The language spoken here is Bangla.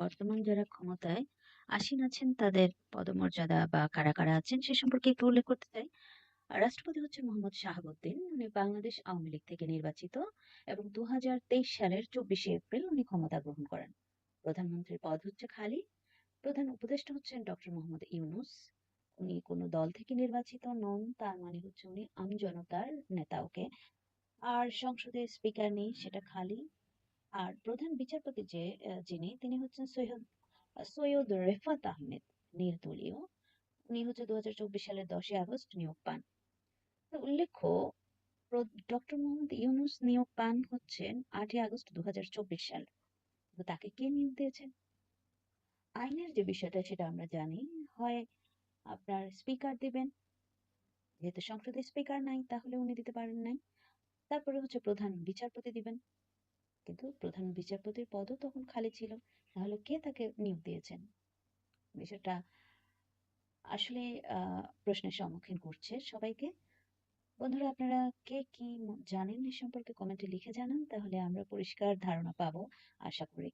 বর্তমান যারা ক্ষমতায় আসীন আছেন তাদের পদমর্যাদা বা কারা, কারা আছেন সে সম্পর্কে একটু উল্লেখ করতে চাই। রাষ্ট্রপতি হচ্ছেন মোহাম্মদ শাহাবুদ্দিন। উনি বাংলাদেশ আওয়ামী লীগ থেকে নির্বাচিত এবং ২০২৩ সালের ২৪শে এপ্রিল উনি ক্ষমতা গ্রহণ করেন। প্রধানমন্ত্রীর পদ হচ্ছে খালি। প্রধান উপদেষ্টা হচ্ছেন ডক্টর মোহাম্মদ ইউনূস। উনি কোনো দল থেকে নির্বাচিত নন, তার মানে হচ্ছে উনি আমজনতার নেতা ওকে। আর সংসদে স্পিকার নেই, সেটা খালি। আর প্রধান বিচারপতি যিনি তিনি হচ্ছেন সৈয়দ রেফাত আহমেদ, নির্দলীয়। উনি হচ্ছে ২০২৪ সালের ১০ই আগস্ট নিয়োগ পান। তো উল্লেখ্য, ডক্টর মোহাম্মদ ইউনূস নিয়োগ পান হচ্ছেন ৮ই আগস্ট ২০২৪ সাল। তো তাকে কে নিয়োগ দিয়েছেন? আইনের যে বিষয়টা সেটা আমরা জানি। হয় আপনার স্পিকার দিবেন, যেহেতু সংসদে স্পিকার নাই তাহলে উনি দিতে পারেন নাই। তারপরে হচ্ছে প্রধান বিচারপতি দিবেন, কিন্তু প্রধান বিচারপতির পদও তখন খালি ছিল। তাহলে কে তাকে নিয়োগ দিয়েছেন? বিষয়টা আসলে প্রশ্নের সম্মুখীন করছে সবাইকে। বন্ধুরা, আপনারা কে কি জানেন এ সম্পর্কে কমেন্টে লিখে জানান, তাহলে আমরা পরিষ্কার ধারণা পাবো আশা করি।